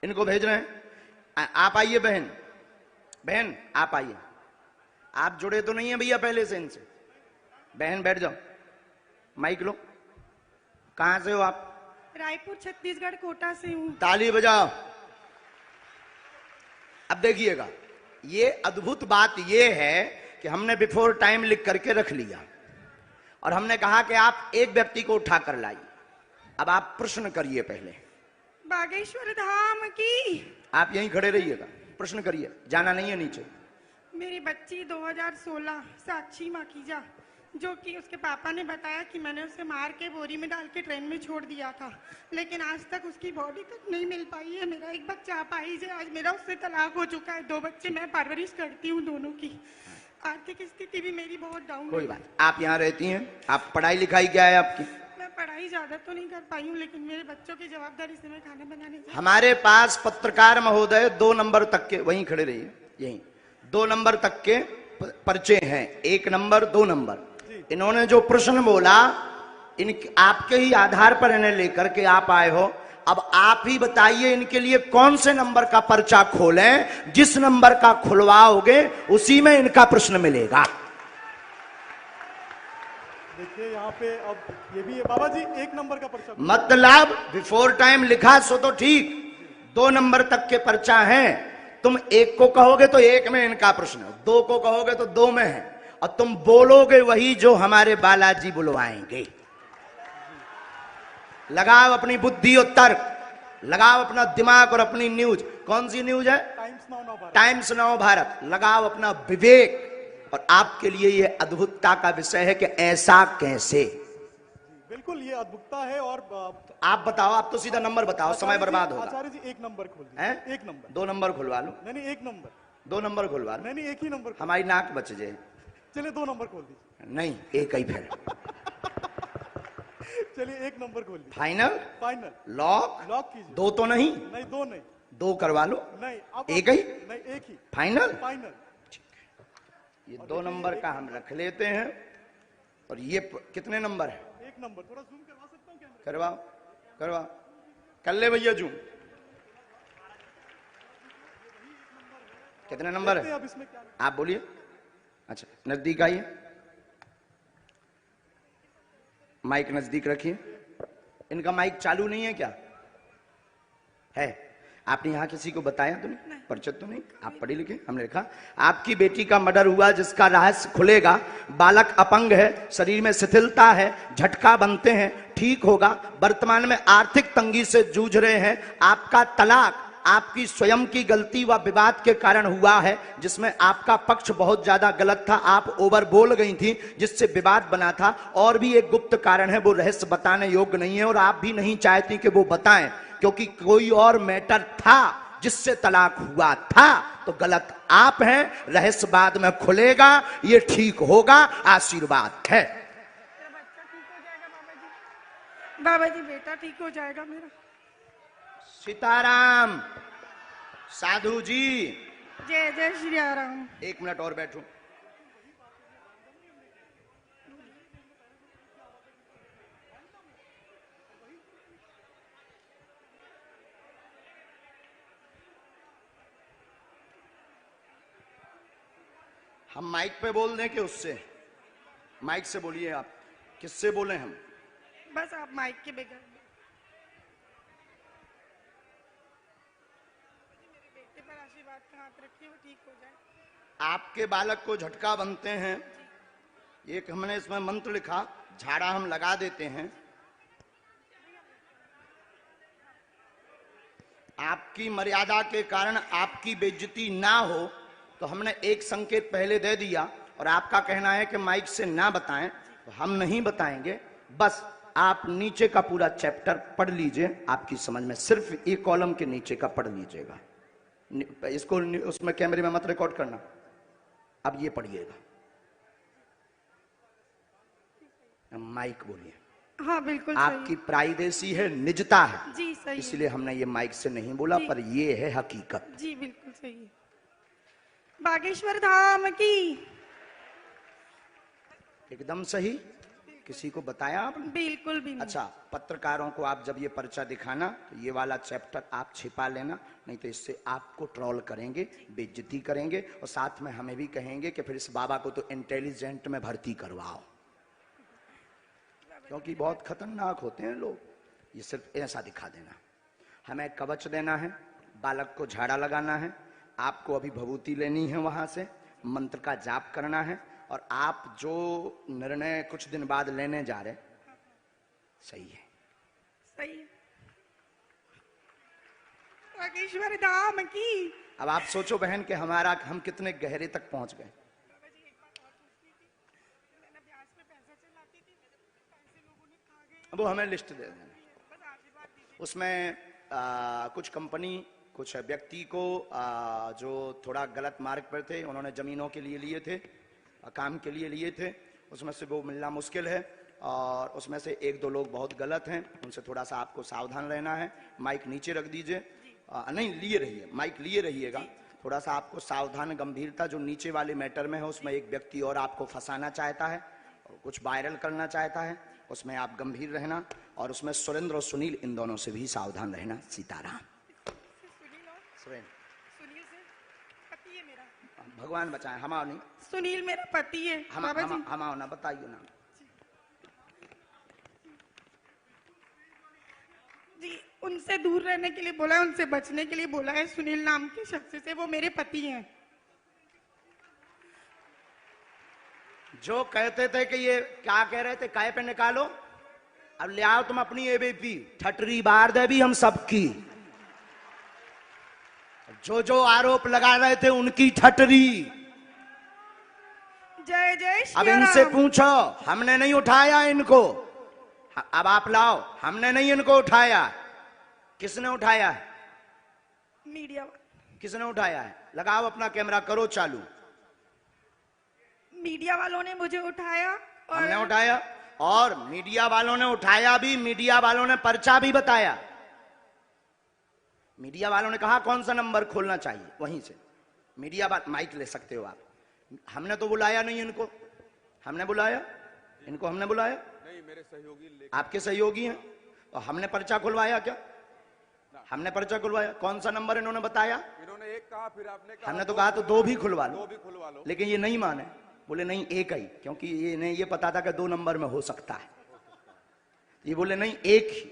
इनको भेज रहे हैं। आप आइए बहन, बहन आप आइए। आप जुड़े तो नहीं है भैया पहले से इनसे? बहन बैठ जाओ, माइक लो। कहां से हो आप? रायपुर छत्तीसगढ़ कोटा से हूँ। ताली बजाओ। अब देखिएगा, ये अद्भुत बात ये है कि हमने बिफोर टाइम लिख करके रख लिया और हमने कहा कि आप एक व्यक्ति को उठा कर लाइए। अब आप प्रश्न करिए पहले। बागेश्वर धाम की। आप यहीं खड़े रहिएगा, प्रश्न करिए, जाना नहीं है नीचे। मेरी बच्ची 2016 साक्षी माखीजा, जो कि उसके पापा ने बताया कि मैंने उसे मार के बोरी में डाल के ट्रेन में छोड़ दिया था, लेकिन आज तक उसकी बॉडी तक नहीं मिल पाई है। मेरा एक बच्चा अपाहिज है। आज मेरा उससे तलाक हो चुका है। 2 बच्चे मैं परवरिश करती हूँ दोनों की। आर्थिक स्थिति भी मेरी बहुत डाउन है। कोई बात, आप यहाँ रहती हैं, आप पढ़ाई लिखाई क्या है आपकी? मैं पढ़ाई ज्यादा तो नहीं कर पाई हूँ, लेकिन मेरे बच्चों की जवाबदारी से मैं खाना बनाने जाती हूँ। हमारे पास पत्रकार महोदय 2 नंबर तक के, वहीं खड़े रहिए, यहीं 2 नंबर तक के पर्चे हैं, 1 नंबर 2 नंबर। इन्होंने जो प्रश्न बोला, इन आपके ही आधार पर इन्हें लेकर के आप आए हो। अब आप ही बताइए इनके लिए कौन से नंबर का पर्चा खोलें। जिस नंबर का खुलवाओगे उसी में इनका प्रश्न मिलेगा। देखिए यहाँ पे अब ये भी है बाबा जी, 1 नंबर का पर्चा। मतलब बिफोर टाइम लिखा सो तो ठीक, 2 नंबर तक के पर्चा है। तुम 1 को कहोगे तो 1 में इनका प्रश्न, 2 को कहोगे तो 2 में है, और तुम बोलोगे वही जो हमारे बालाजी बुलवाएंगे। लगाओ अपनी बुद्धि और तर्क, लगाओ अपना दिमाग और अपनी न्यूज। कौन सी न्यूज है? Times now Bharat. लगाओ अपना विवेक। और आपके लिए यह अद्भुतता का विषय है कि ऐसा कैसे। बिल्कुल ये अद्भुतता है। और आप बताओ, आप तो सीधा नंबर बताओ, समय बर्बाद होगा। आचार्य जी 1 नंबर खोल दीजिए। 1 नंबर। 2 नंबर खुलवा लो। नहीं 1 नंबर। 2 नंबर खुलवा लो। नहीं 1 ही नंबर। हमारी नाक बच जाए। चलिए 2 नंबर खोल दीजिए। नहीं, 1 ही फिर। चलिए 1 नंबर खोल दीजिए। फाइनल? फाइनल। लॉक? लॉक कीजिए। 2 तो नहीं? नहीं 2 नहीं। 2 करवा लो। नहीं अब 1 ही? नहीं 1 ही। फाइनल? फाइनल। ये 2 नंबर का हम रख लेते हैं। और ये कितने नंबर है? 1 नंबर। थोड़ा जूम करवा सकता हूँ क्या? करवाओ, करवाओ, कर ले भैया जूम। कितने नंबर है? अब इसमें क्या आप बोलिए। अच्छा, नजदीक आइए, माइक नजदीक रखिए। इनका माइक चालू नहीं है क्या? है? आपने यहां किसी को बताया तो नहीं? परिचित तो नहीं? आप पढ़े लिखे? हमने लिखा आपकी बेटी का मर्डर हुआ, जिसका रहस्य खुलेगा। बालक अपंग है, शरीर में शिथिलता है, झटका बनते हैं, ठीक होगा। वर्तमान में आर्थिक तंगी से जूझ रहे हैं। आपका तलाक आपकी स्वयं की गलती व विवाद के कारण हुआ है, जिसमें आपका पक्ष बहुत ज्यादा गलत था। आप ओवर बोल गई थी, जिससे विवाद बना था। और भी एक गुप्त कारण है, वो रहस्य बताने योग्य नहीं है, और आप भी नहीं चाहती कि वो बताएं, क्योंकि कोई और मैटर था जिससे तलाक हुआ था। तो गलत आप हैं। रहस्य बाद में खुलेगा, ये ठीक होगा। आशीर्वाद है। बाबा जी बेटा ठीक हो जाएगा मेरा। सीताराम। साधु जी। जय जय श्री राम। 1 मिनट और बैठो। हम माइक पे बोल दें कि उससे? माइक से बोलिए। आप किससे बोले? हम बस आप माइक के बगैर। आशीर्वाद का हाथ रखिए, वो ठीक हो जाए। आपके बालक को झटका बनते हैं, एक हमने इसमें मंत्र लिखा, झाड़ा हम लगा देते हैं। आपकी मर्यादा के कारण आपकी बेइज्जती ना हो, तो हमने एक संकेत पहले दे दिया। और आपका कहना है कि माइक से ना बताएं, तो हम नहीं बताएंगे। बस आप नीचे का पूरा चैप्टर पढ़ लीजिए, आपकी समझ में। सिर्फ एक कॉलम के नीचे का पढ़ लीजिएगा। इसको उसमें कैमरे में मत रिकॉर्ड करना। अब ये पढ़िएगा। माइक बोलिए। हाँ बिल्कुल आपकी प्राइवेसी है, निजता है जी, सही इसलिए हमने ये माइक से नहीं बोला, पर ये है हकीकत। जी बिल्कुल सही है। बागेश्वर धाम की। एकदम सही। किसी को बताया आपने? बिल्कुल भी नहीं। अच्छा, पत्रकारों को आप जब ये पर्चा दिखाना तो ये वाला चैप्टर आप छिपा लेना, नहीं तो इससे आपको ट्रोल करेंगे, बेइज्जती करेंगे और साथ में हमें भी कहेंगे कि फिर इस बाबा को तो इंटेलिजेंट में भर्ती करवाओ, क्योंकि बहुत खतरनाक होते हैं लोग। ये सिर्फ ऐसा दिखा देना। हमें कवच देना है, बालक को झाड़ा लगाना है, आपको अभी भभूति लेनी है, वहां से मंत्र का जाप करना है, और आप जो निर्णय कुछ दिन बाद लेने जा रहे सही है। सही है। बागेश्वर धाम की। अब आप सोचो बहन कि हम कितने गहरे तक पहुंच गए। बाबा जी एक बात और पूछनी थी। मैंने अभ्यास में पैसा चलाती थी, पैसे लोगों ने खा गए। वो हमें लिस्ट दे देना। बस आशीर्वाद दीजिए। उसमें कुछ कंपनी, कुछ व्यक्ति को जो थोड़ा गलत मार्ग पर थे, उन्होंने जमीनों के लिए थे, काम के लिए थे, उसमें से वो मिलना मुश्किल है, और उसमें से एक दो लोग बहुत गलत हैं, उनसे थोड़ा सा आपको सावधान रहना है। माइक नीचे रख दीजिए, नहीं लिए रहिए, माइक लिए रहिएगा। थोड़ा सा आपको सावधान, गंभीरता, जो नीचे वाले मैटर में है उसमें एक व्यक्ति और आपको फंसाना चाहता है और कुछ वायरल करना चाहता है, उसमें आप गंभीर रहना, और उसमें सुरेंद्र और सुनील, इन दोनों से भी सावधान रहना। सीताराम। सुनील से पति है मेरा। भगवान बचाए, हमारा नहीं, सुनील मेरा पति है। बाबा जी हमारा ना बताइए ना जी, उनसे दूर रहने के लिए बोला है, उनसे बचने के लिए बोला है। सुनील नाम के शख्स से, वो मेरे पति हैं। जो कहते थे कि ये क्या कह रहे थे, काय पे निकालो, अब ले आओ तुम अपनी एबीपी, ठटरी बार दे भी हम सबकी। जो आरोप लगा रहे थे उनकी ठटरी। जय जय अब श्री इनसे राम। पूछो, हमने नहीं उठाया इनको, अब आप लाओ, हमने नहीं इनको उठाया, किसने उठाया है? मीडिया किसने उठाया है? लगाओ अपना कैमरा, करो चालू। मीडिया वालों ने मुझे उठाया और हमने उठाया, और मीडिया वालों ने उठाया भी, मीडिया वालों ने पर्चा भी बताया। मीडिया वालों ने कहा कौन सा नंबर खोलना चाहिए, वहीं से मीडिया माइक ले सकते हो आप। हमने तो बुलाया नहीं इनको, हमने बुलाया इनको, हमने बुलाया नहीं, मेरे सहयोगी आपके सहयोगी हैं, और हमने पर्चा खुलवाया क्या? हमने पर्चा खुलवाया। कौन सा नंबर इन्होंने बताया? इन्होंने एक कहा, फिर आपने कहा, हमने तो कहा तो दो भी खुलवा दो लो, भी खुलवा लो। लेकिन ये नहीं माने, बोले नहीं एक ही, क्योंकि ये नहीं, ये पता था कि 2 नंबर में हो सकता है, ये बोले नहीं एक ही।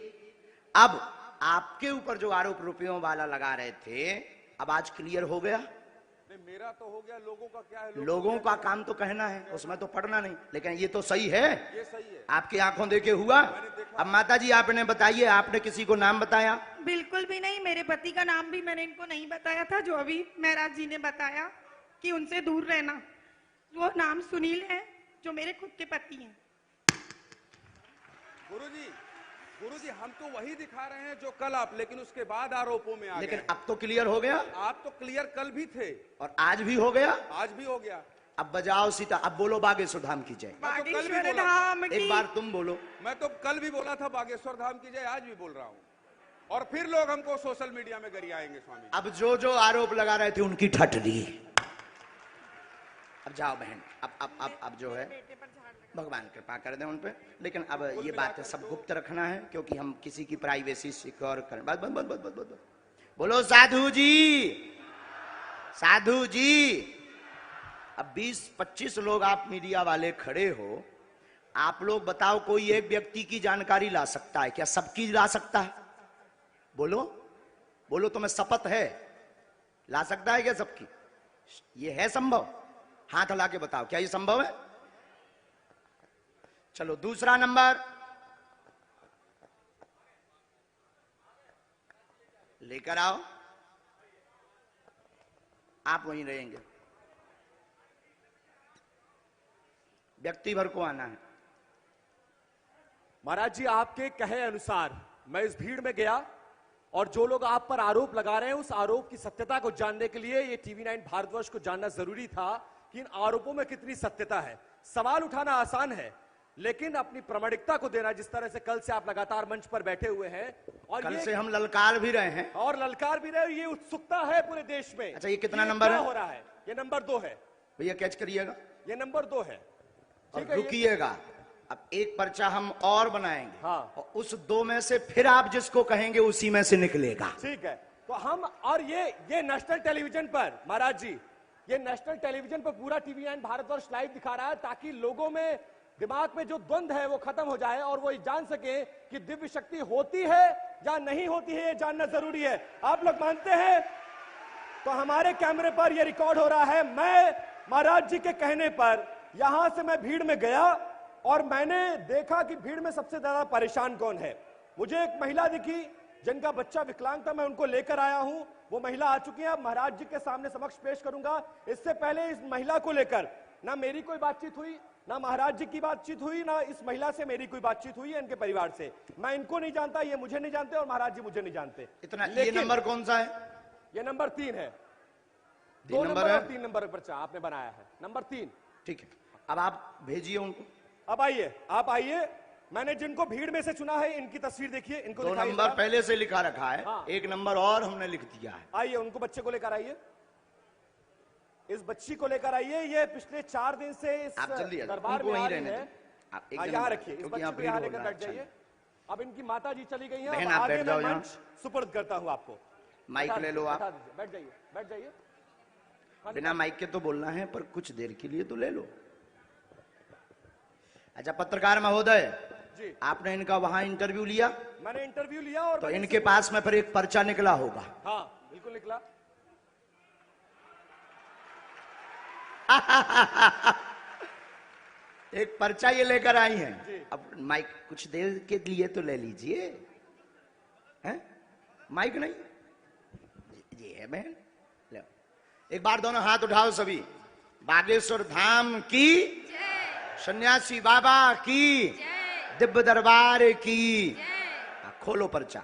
अब आपके ऊपर जो आरोप रुपयों वाला लगा रहे थे, अब आज क्लियर हो गया। नहीं, मेरा तो हो गया, लोगों का क्या है? लोगों का काम तो कहना है, उसमें तो पढ़ना नहीं, लेकिन ये तो सही है, ये सही है, आपकी आंखों देखे हुआ। अब माता जी आपने बताइए, आपने किसी को नाम बताया? बिल्कुल भी नहीं, मेरे पति का नाम भी मैंने इनको नहीं बताया था, जो अभी महाराज जी ने बताया कि उनसे दूर रहना। वो नाम सुनील है, जो मेरे खुद के पति हैं। गुरुजी, हम तो वही दिखा रहे हैं जो कल आप, लेकिन उसके बाद आरोपों में आ लेकिन गए। अब तो क्लियर हो गया, आप तो क्लियर कल भी थे और आज भी हो गया, आज भी हो गया। अब बजाओ सीता, अब बोलो बागेश्वर धाम की जय। बागेश्वर धाम की। एक बार तुम बोलो। मैं तो कल भी बोला था बागेश्वर धाम की जय, आज भी बोल रहा हूँ, और फिर लोग हमको सोशल मीडिया में गरियाएंगे स्वामी। अब जो आरोप लगा रहे थे उनकी ठटरी। अब जाओ बहन, अब जो है भगवान कृपा कर दे उन पे, लेकिन अब ये बातें सब गुप्त रखना है, क्योंकि हम किसी की प्राइवेसी सिक्योर करें। बस बस बस बस बस बोलो साधु जी, साधु जी। अब 20-25 लोग आप मीडिया वाले खड़े हो, आप लोग बताओ, कोई एक व्यक्ति की जानकारी ला सकता है क्या? सबकी ला सकता है? बोलो बोलो, तुम्हें शपथ है, ला सकता है क्या सबकी? ये है संभव? हाथ हिला के बताओ, क्या ये संभव है? चलो दूसरा नंबर लेकर आओ, आप वहीं रहेंगे, व्यक्ति भर को आना है। महाराज जी, आपके कहे अनुसार मैं इस भीड़ में गया, और जो लोग आप पर आरोप लगा रहे हैं, उस आरोप की सत्यता को जानने के लिए ये TV9 भारतवर्ष को जानना जरूरी था कि इन आरोपों में कितनी सत्यता है। सवाल उठाना आसान है, लेकिन अपनी प्रामाणिकता को देना, जिस तरह से कल से आप लगातार मंच पर बैठे हुए हैं, और कल से हम ललकार भी रहे हैं, और ललकार भी रहे, ये उत्सुकता है पूरे देश में। अच्छा, ये कितना नंबर है? हो रहा है, ये नंबर 2 है भैया, कैच करिएगा, ये नंबर 2 है। और रुकिएगा, अब एक पर्चा हम और बनाएंगे। हाँ। और उस 2 में से फिर आप जिसको कहेंगे उसी में से निकलेगा। ठीक है, तो हम और ये नेशनल टेलीविजन पर महाराज जी, ये नेशनल टेलीविजन पर पूरा टीवी9 भारतवर्ष लाइव दिखा रहा है, ताकि लोगों में दिमाग में जो द्वंद है वो खत्म हो जाए और वो जान सके कि दिव्य शक्ति होती है या नहीं होती है, ये जानना जरूरी है। आप लोग मानते हैं? तो हमारे कैमरे पर ये रिकॉर्ड हो रहा है। मैं महाराज जी के कहने पर यहां से मैं भीड़ में गया और मैंने देखा कि भीड़ में सबसे ज्यादा परेशान कौन है। मुझे एक महिला दिखी जिनका बच्चा विकलांग था, मैं उनको लेकर आया हूं। वो महिला आ चुकी है, अब महाराज जी के सामने समक्ष पेश करूंगा। इससे पहले इस महिला को लेकर ना मेरी कोई बातचीत हुई, ना महाराज जी की बातचीत हुई, ना इस महिला से मेरी कोई बातचीत हुई है, इनके परिवार से। मैं इनको नहीं जानता, ये मुझे नहीं जानते और महाराज जी मुझे नहीं जानते। इतना ये नंबर कौन सा है? ये नंबर 3 है। 2 नंबर है, 3 नंबर पर्चा आपने बनाया है, नंबर 3। ठीक है, अब आप भेजिए उनको। अब आइए, आप आइए। मैंने जिनको भीड़ में से चुना है इनकी तस्वीर देखिए, इनको 2 नंबर पहले से लिखा रखा है। हाँ। 1 नंबर और हमने लिख दिया है। आइए, उनको बच्चे को लेकर आइए, इस बच्ची को लेकर आइए। ये पिछले 4 दिन से इस आप जल्दी दरबार में वहीं आ रही रहने है। दो। आप यहाँ रखिए, इस क्योंकि बच्ची यहाँ को भीड़ यहाँ हो लेकर रहा है। बैठ जाइए। अब इनकी माता जी चली गई हैं, बहन, अब आप आगे बैठ जाओ मैं यहाँ। मंच सुपुर्द करता हूँ आपको। माइक ले लो आप। बैठा दीजिए, बैठ जाइए, बैठ जाइए। बिना माइक के तो बोलना है, पर कुछ देर के लिए तो ले लो। अच्छा पत्रकार महोदय जी, आपने इनका वहां इंटरव्यू लिया? मैंने इंटरव्यू लिया और तो इनके पास में फिर एक पर्चा निकला होगा। हाँ बिल्कुल निकला। एक पर्चा ये लेकर आई जी। हैं। अब माइक कुछ देर के लिए तो ले लीजिए। हैं? माइक नहीं ये है बहन, लो एक बार दोनों हाथ उठाओ सभी। बागेश्वर धाम की, सन्यासी बाबा की, दिव्य दरबार की। खोलो पर्चा।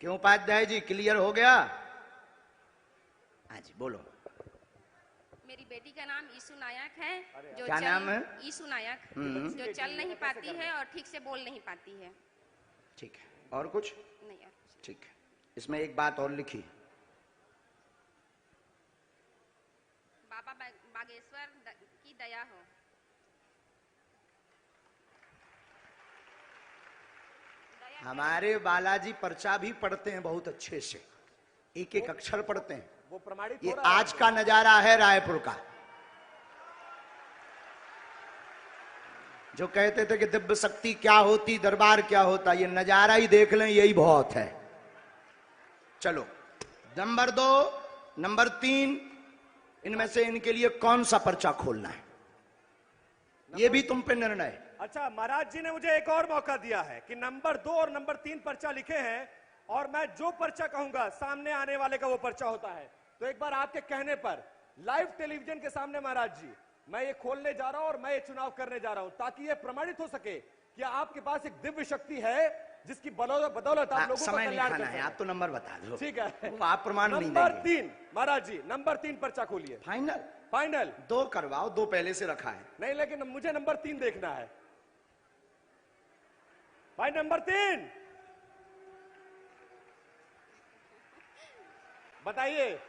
क्यों उपाध्याय जी, क्लियर हो गया? हाँ जी बोलो। मेरी बेटी का नाम ईशु नायक है। जो क्या नाम है? ईशु नायक, जो चल नहीं पाती है और ठीक से बोल नहीं पाती है। ठीक है, और कुछ नहीं और कुछ। ठीक है। इसमें एक बात और लिखी, बाबा बागेश्वर की दया हो। हमारे बालाजी पर्चा भी पढ़ते हैं बहुत अच्छे से, एक एक अक्षर पढ़ते हैं। वो प्रमाणित ये हो रहा है। आज का नजारा है रायपुर का। जो कहते थे कि दिव्य शक्ति क्या होती, दरबार क्या होता, ये नजारा ही देख लें, यही बहुत है। चलो नंबर 2, नंबर 3, इनमें से इनके लिए कौन सा पर्चा खोलना है, ये भी तुम पे निर्णय है। अच्छा, महाराज जी ने मुझे एक और मौका दिया है कि नंबर 2 और नंबर 3 पर्चा लिखे हैं और मैं जो पर्चा कहूंगा सामने आने वाले का वो पर्चा होता है। तो एक बार आपके कहने पर लाइव टेलीविजन के सामने महाराज जी मैं ये खोलने जा रहा हूं और मैं ये चुनाव करने जा रहा हूं, ताकि ये प्रमाणित हो सके कि आपके पास एक दिव्य शक्ति है जिसकी बदौलत आप लोगों का समय नहीं कल्याण खाना कर है, सकें। आप तो नंबर बता दो। ठीक है, वो आप प्रमाण नहीं नंबर देंगे। 3 महाराज जी, नंबर 3 पर्चा खोलिए। फाइनल फाइनल 2 करवाओ, 2 पहले से रखा है। नहीं, लेकिन मुझे नंबर 3 देखना है भाई। नंबर 3 बताइए,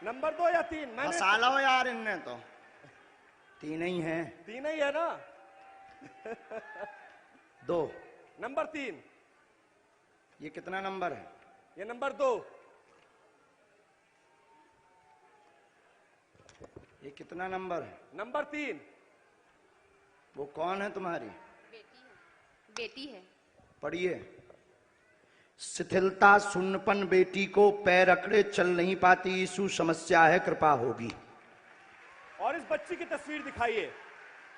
नंबर 2 या 3? मैंने मसाला हो यार, इनने तो 3 ही है। 3 ही है ना। 2, नंबर 3, ये कितना नंबर है? ये नंबर 2, ये कितना नंबर है? नंबर 3। वो कौन है तुम्हारी? बेटी है, बेटी है। पढ़िए। शिथिलता सुन्नपन बेटी को, पैर अकड़े चल नहीं पाती, यीशु समस्या है कृपा होगी। और इस बच्ची की तस्वीर दिखाइए,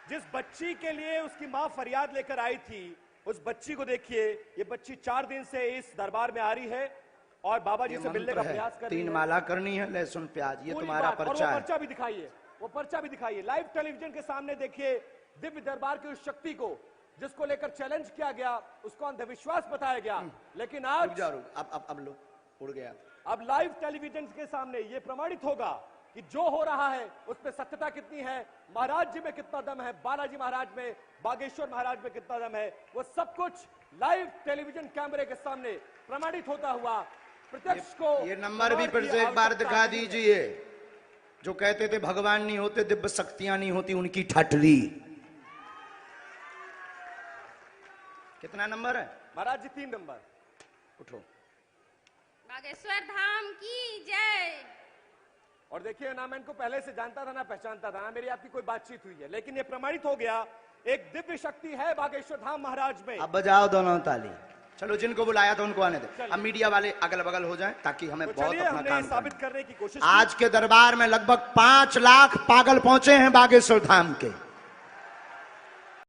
जिस बच्ची के लिए उसकी मां फरियाद लेकर आई थी, उस बच्ची को देखिए। ये बच्ची 4 दिन से इस दरबार में आ रही है और बाबा जी ये से मिलने का मंत्र है, प्रयास कर रही 3 है। माला करनी है, लहसुन प्याज, ये पूरी तुम्हारा बात। और पर्चा वो है। पर्चा भी दिखाइए, वो पर्चा भी दिखाइए। लाइव टेलीविजन के सामने देखिए दिव्य दरबार की उस शक्ति को जिसको लेकर चैलेंज किया गया, उसको अंधविश्वास बताया गया, लेकिन आज रुक जा, रुक, अब लो, उड़ गया। अब लाइव टेलीविजन के सामने ये प्रमाणित होगा कि जो हो रहा है उस पर सत्यता कितनी है, महाराज जी में कितना दम है, बालाजी महाराज में, बागेश्वर महाराज में कितना दम है। वो सब कुछ लाइव टेलीविजन कैमरे के सामने प्रमाणित होता हुआ प्रत्यक्ष को ये नंबर भी प्रमाण फिर की से एक बार आवश्यकता दिखा नहीं है। दीजिए। जो कहते थे भगवान नहीं होते, दिव्य शक्तियां नहीं होती, उनकी ठटरी। कितना नंबर है महाराज जी 3 नंबर। उठो। बागेश्वर धाम की जय। और देखिए ना, मैं इनको पहले से जानता था ना पहचानता था ना मेरी आपकी कोई बातचीत हुई है, लेकिन ये प्रमाणित हो गया एक दिव्य शक्ति है बागेश्वर धाम महाराज में। अब बजाओ दोनों ताली। चलो, जिनको बुलाया था उनको आने दे। अब मीडिया वाले अगल बगल हो जाएं ताकि हमें तो बहुत चलिए, अपना हमने काम साबित करना है। करने की कोशिश आज के दरबार में लगभग 5 लाख पागल पहुंचे हैं बागेश्वर धाम के।